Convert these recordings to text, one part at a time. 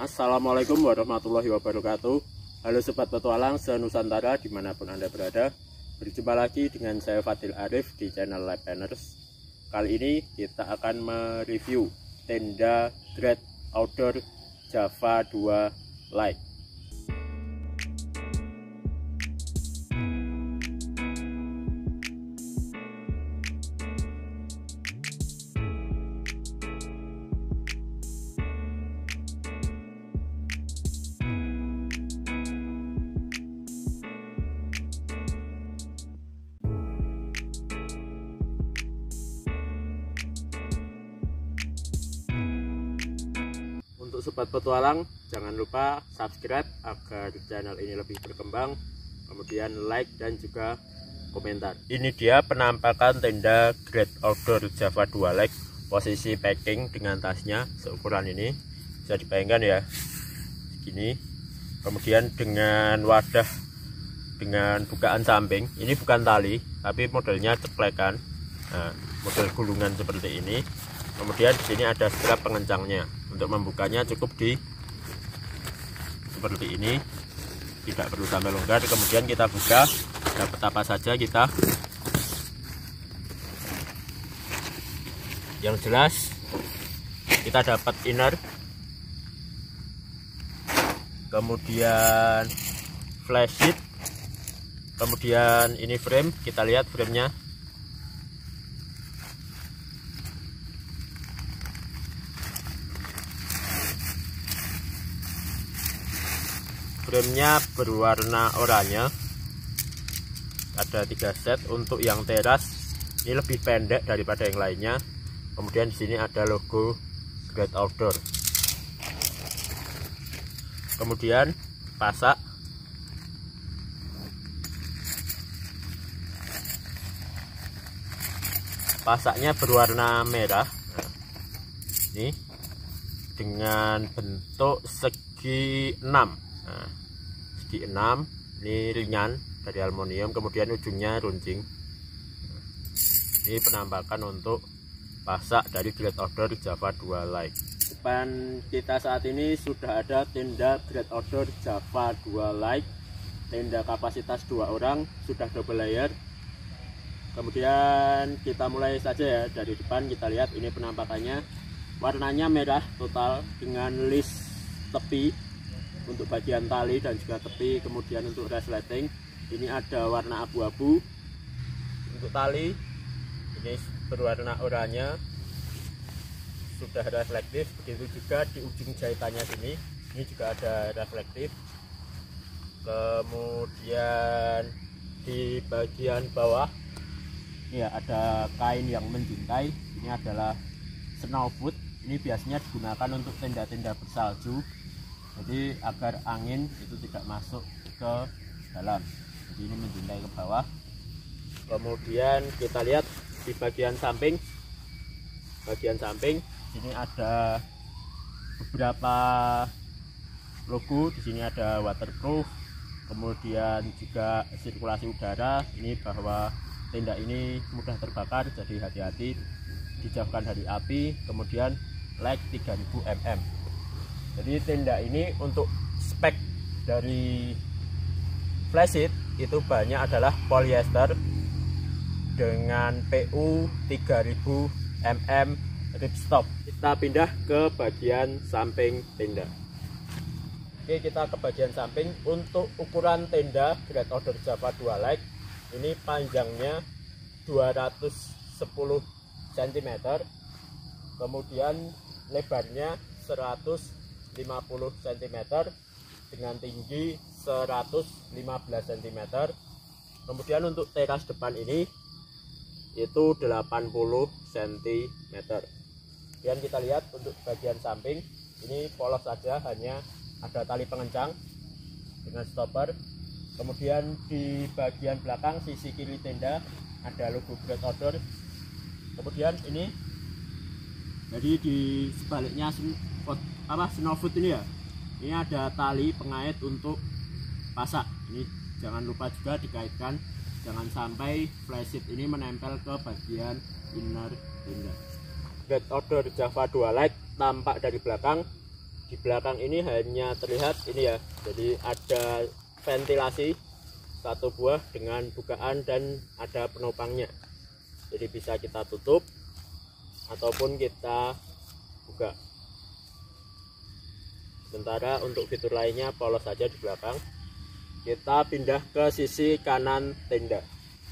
Assalamualaikum warahmatullahi wabarakatuh. Halo Sobat Petualang se-Nusantara dimanapun Anda berada. Berjumpa lagi dengan saya Fadil Arif di channel Live Planners. Kali ini kita akan mereview tenda Great Outdoor Java 2 Lite. Untuk Sobat Petualang, jangan lupa subscribe agar channel ini lebih berkembang, kemudian like dan juga komentar. Ini dia penampakan tenda Great Outdoor Java 2 Lite. Posisi packing dengan tasnya seukuran ini, bisa dibayangkan ya, segini. Kemudian dengan wadah dengan bukaan samping, ini bukan tali tapi modelnya ceplekan, model gulungan seperti ini. Kemudian di sini ada strap pengencangnya. Untuk membukanya cukup di seperti ini, tidak perlu sampai longgar. Kemudian kita buka, dapat apa saja kita. Yang jelas kita dapat inner, kemudian flash sheet, kemudian ini frame. Kita lihat framenya. Framenya berwarna oranye, ada 3 set. Untuk yang teras ini lebih pendek daripada yang lainnya. Kemudian di sini ada logo Great Outdoor. Kemudian pasak, pasaknya berwarna merah. Ini dengan bentuk segi 6. Segi 6, ini ringan dari aluminium, kemudian ujungnya runcing. Ini penampakan untuk pasak dari Great Outdoor Java 2 Lite. Depan kita saat ini sudah ada tenda Great Outdoor Java 2 Lite. Tenda kapasitas 2 orang, sudah double layer. Kemudian kita mulai saja ya, dari depan kita lihat ini penampakannya. Warnanya merah total dengan list tepi untuk bagian tali dan juga tepi. Kemudian untuk resleting ini ada warna abu-abu. Untuk tali ini berwarna oranye, sudah reflektif. Begitu juga di ujung jahitannya sini, ini juga ada reflektif. Kemudian di bagian bawah ya ada kain yang menjuntai. Ini adalah snowfoot. Ini biasanya digunakan untuk tenda-tenda bersalju, jadi agar angin itu tidak masuk ke dalam. Jadi ini menjuntai ke bawah. Kemudian kita lihat di bagian samping. Sini ada beberapa logo. Di sini ada waterproof, kemudian juga sirkulasi udara. Ini bahwa tenda ini mudah terbakar, jadi hati-hati, dijauhkan dari api. Kemudian like 3000 mm. Jadi tenda ini untuk spek dari flash sheet itu banyak adalah polyester dengan PU 3000 mm ripstop. Kita pindah ke bagian samping tenda. Oke, kita ke bagian samping. Untuk ukuran tenda Great Outdoor Java 2 Lite ini panjangnya 210 cm, kemudian lebarnya 150 cm dengan tinggi 115 cm. Kemudian untuk teras depan ini itu 80 cm. Kemudian kita lihat untuk bagian samping ini polos saja, hanya ada tali pengencang dengan stopper. Kemudian di bagian belakang sisi kiri tenda ada logo Great Outdoor. Kemudian ini jadi di sebaliknya snowfoot ini ya, ini ada tali pengait untuk pasak. Ini jangan lupa juga dikaitkan, jangan sampai flash sheet ini menempel ke bagian inner tenda. Great Outdoor Java 2 Lite tampak dari belakang. di belakang ini hanya terlihat ini ya, jadi ada ventilasi satu buah dengan bukaan dan ada penopangnya, jadi bisa kita tutup ataupun kita buka. Sementara untuk fitur lainnya polos saja di belakang. Kita pindah ke sisi kanan tenda.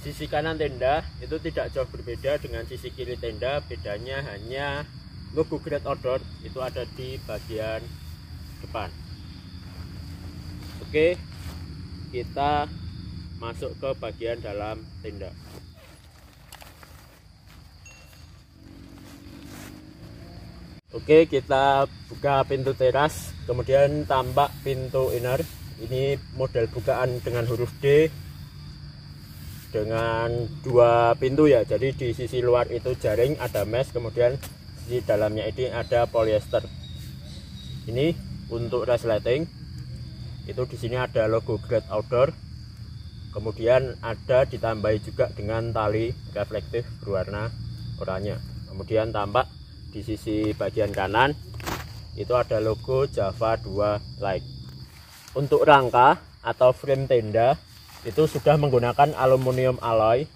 Sisi kanan tenda itu tidak jauh berbeda dengan sisi kiri tenda, bedanya hanya logo Great Outdoor itu ada di bagian depan. Oke, kita masuk ke bagian dalam tenda. Oke, kita buka pintu teras, kemudian tampak pintu inner. Ini model bukaan dengan huruf D dengan 2 pintu ya, jadi di sisi luar itu jaring ada mesh, kemudian di dalamnya ini ada polyester. Ini untuk resleting itu di sini ada logo Great Outdoor, kemudian ada ditambahi juga dengan tali reflektif berwarna oranye. Kemudian tampak di sisi bagian kanan itu ada logo Java 2 Lite. Untuk rangka atau frame tenda itu sudah menggunakan aluminium alloy.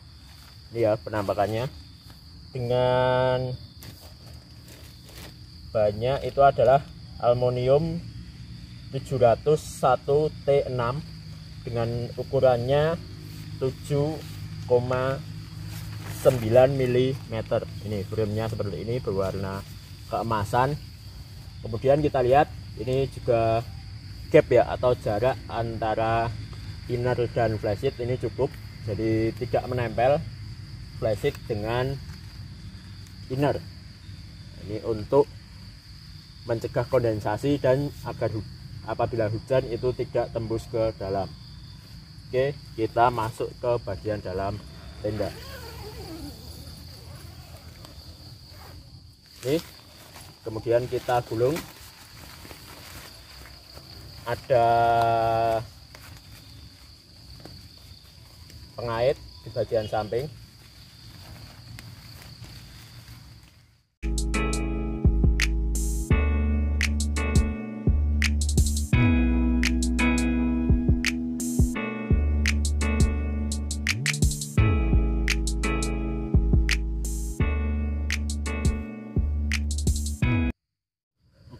Ini ya penampakannya, dengan banyak itu adalah aluminium 701 T6 dengan ukurannya 7,9 mm. Ini framenya seperti ini berwarna keemasan. Kemudian kita lihat ini juga gap ya atau jarak antara inner dan flysheet ini cukup, jadi tidak menempel flysheet dengan inner. Ini untuk mencegah kondensasi dan agar apabila hujan itu tidak tembus ke dalam. Oke, kita masuk ke bagian dalam tenda. Ini kemudian kita gulung, ada pengait di bagian samping.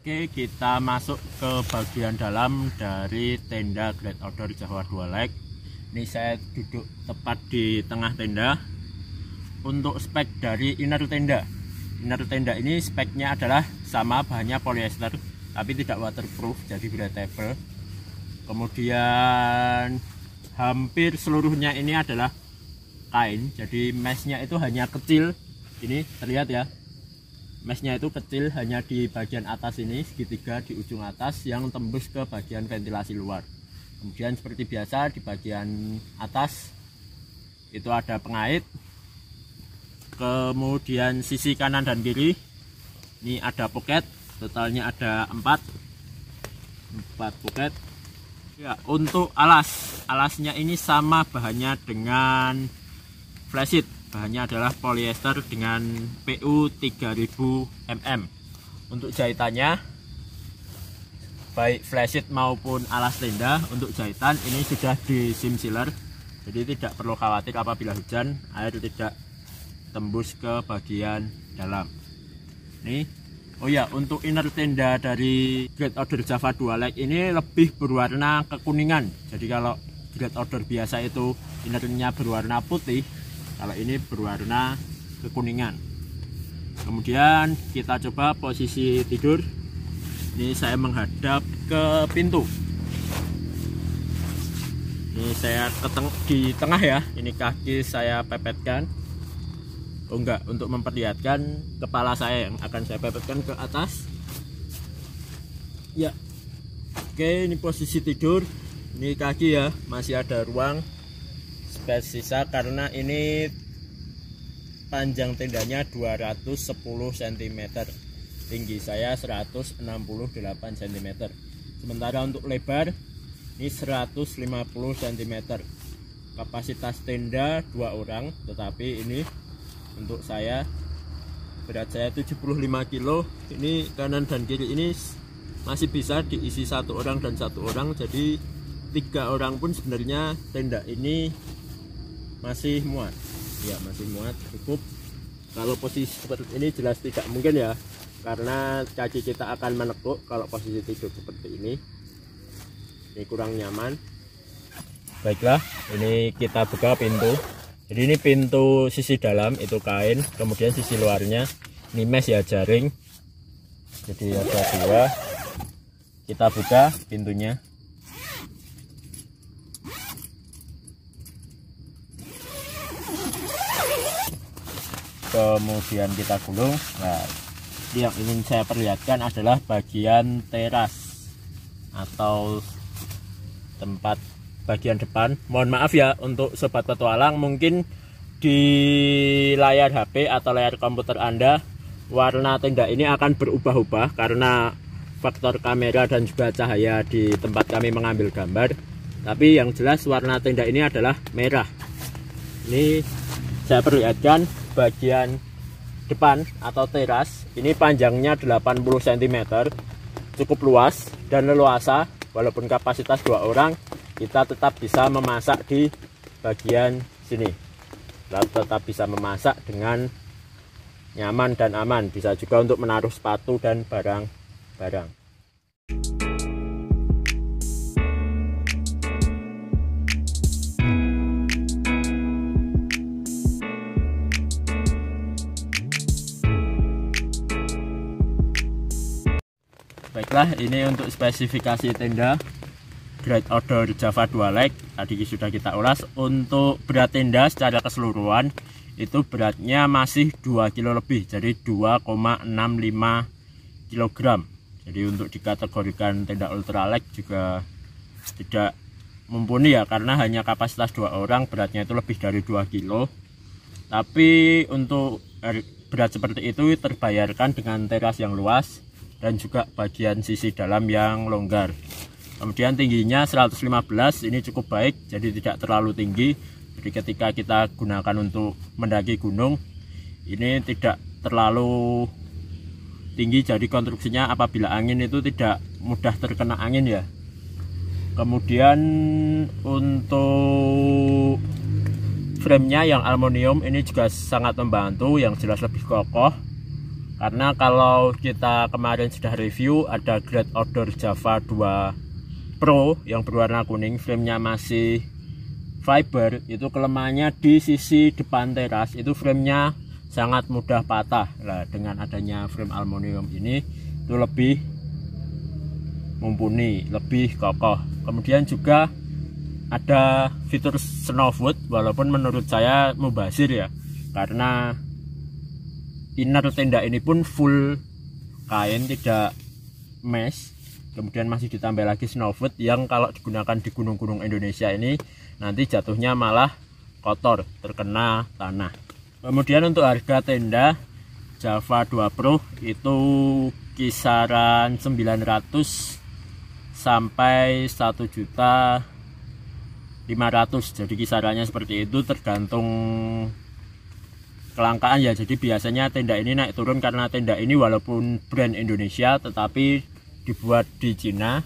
Oke, kita masuk ke bagian dalam dari tenda Great Outdoor Java 2 Lite. Ini saya duduk tepat di tengah tenda. Untuk spek dari inner tenda ini speknya adalah sama, bahannya polyester tapi tidak waterproof, jadi breathable. Kemudian hampir seluruhnya ini adalah kain, jadi meshnya itu hanya kecil. Ini terlihat ya, meshnya itu kecil, hanya di bagian atas ini, segitiga di ujung atas yang tembus ke bagian ventilasi luar. Kemudian seperti biasa di bagian atas itu ada pengait. Kemudian sisi kanan dan kiri ini ada pocket, totalnya ada 4 pocket ya. Untuk alasnya ini sama bahannya dengan flysheet, bahannya adalah polyester dengan PU 3000 mm. Untuk jahitannya baik flysheet maupun alas tenda, untuk jahitan ini sudah di seam sealer, jadi tidak perlu khawatir apabila hujan air tidak tembus ke bagian dalam. Nih, oh ya, untuk inner tenda dari Great Outdoor Java 2 Lite ini lebih berwarna kekuningan. Jadi kalau Great Outdoor biasa itu innernya berwarna putih, kalau ini berwarna kekuningan. Kemudian kita coba posisi tidur. Ini saya menghadap ke pintu. Ini saya di tengah ya. Ini kaki saya pepetkan. Oh enggak, untuk memperlihatkan kepala saya yang akan saya pepetkan ke atas. Ya. Oke, ini posisi tidur. Ini kaki ya, masih ada ruang space sisa karena ini panjang tendanya 210 cm, tinggi saya 168 cm. Sementara untuk lebar ini 150 cm. Kapasitas tenda 2 orang, tetapi ini untuk saya, berat saya 75 kilo. Ini kanan dan kiri ini masih bisa diisi 1 orang dan 1 orang, jadi 3 orang pun sebenarnya tenda ini masih muat ya, masih muat cukup. Kalau posisi seperti ini jelas tidak mungkin ya, karena caci kita akan menekuk kalau posisi tidur seperti ini kurang nyaman. Baiklah, ini kita buka pintu. Jadi ini pintu sisi dalam itu kain, kemudian sisi luarnya ini mesh ya, jaring. Jadi ada 2. Kita buka pintunya. Kemudian kita gulung. Nah, yang ingin saya perlihatkan adalah bagian teras atau tempat bagian depan. Mohon maaf ya untuk sobat petualang, mungkin di layar HP atau layar komputer Anda warna tenda ini akan berubah-ubah karena faktor kamera dan juga cahaya di tempat kami mengambil gambar. Tapi yang jelas warna tenda ini adalah merah. Ini saya perlihatkan bagian depan atau teras. Ini panjangnya 80 cm, cukup luas dan leluasa. Walaupun kapasitas 2 orang, kita tetap bisa memasak di bagian sini. Kita tetap bisa memasak dengan nyaman dan aman. Bisa juga untuk menaruh sepatu dan barang-barang. Baiklah, ini untuk spesifikasi tenda Great Outdoor Java 2 Leg tadi sudah kita ulas. Untuk berat tenda secara keseluruhan itu beratnya masih 2 kilo lebih, jadi 2,65 kg. Jadi untuk dikategorikan tenda ultra leg juga tidak mumpuni ya, karena hanya kapasitas 2 orang, beratnya itu lebih dari 2 kilo. Tapi untuk berat seperti itu terbayarkan dengan teras yang luas dan juga bagian sisi dalam yang longgar. Kemudian tingginya 115, ini cukup baik, jadi tidak terlalu tinggi. Jadi ketika kita gunakan untuk mendaki gunung, ini tidak terlalu tinggi, jadi konstruksinya apabila angin itu tidak mudah terkena angin ya. Kemudian untuk framenya yang aluminium ini juga sangat membantu, yang jelas lebih kokoh. Karena kalau kita kemarin sudah review, ada Great Outdoor Java 2 Pro yang berwarna kuning, framenya masih fiber, itu kelemahannya di sisi depan teras, itu framenya sangat mudah patah. Nah, dengan adanya frame aluminium ini itu lebih mumpuni, lebih kokoh. Kemudian juga ada fitur snowfoot, walaupun menurut saya mubazir ya, karena inner tenda ini pun full kain, tidak mesh. Kemudian masih ditambah lagi snowfoot yang kalau digunakan di gunung-gunung Indonesia ini nanti jatuhnya malah kotor, terkena tanah. Kemudian untuk harga tenda Java 2 Pro itu kisaran 900 sampai 1.500.000. Jadi kisarannya seperti itu, tergantung kelangkaan ya. Jadi biasanya tenda ini naik turun karena tenda ini walaupun brand Indonesia tetapi dibuat di Cina.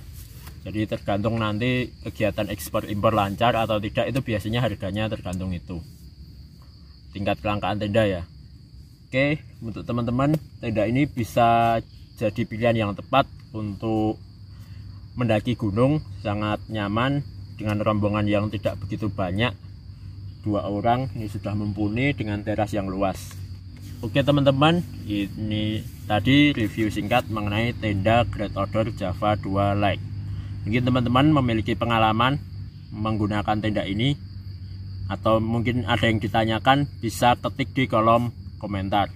Jadi tergantung nanti kegiatan ekspor impor lancar atau tidak, itu biasanya harganya tergantung itu, tingkat kelangkaan tenda ya. Oke, untuk teman-teman, tenda ini bisa jadi pilihan yang tepat untuk mendaki gunung, sangat nyaman dengan rombongan yang tidak begitu banyak. 2 orang ini sudah mumpuni dengan teras yang luas. Oke teman-teman, ini tadi review singkat mengenai tenda Great Outdoor Java 2 Leg. Mungkin teman-teman memiliki pengalaman menggunakan tenda ini, atau mungkin ada yang ditanyakan, bisa ketik di kolom komentar.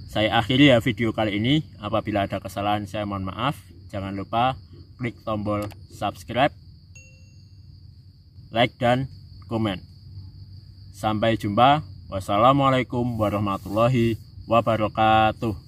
Saya akhiri ya video kali ini. Apabila ada kesalahan saya mohon maaf. Jangan lupa klik tombol subscribe, like dan komen. Sampai jumpa. Wassalamualaikum warahmatullahi wabarakatuh.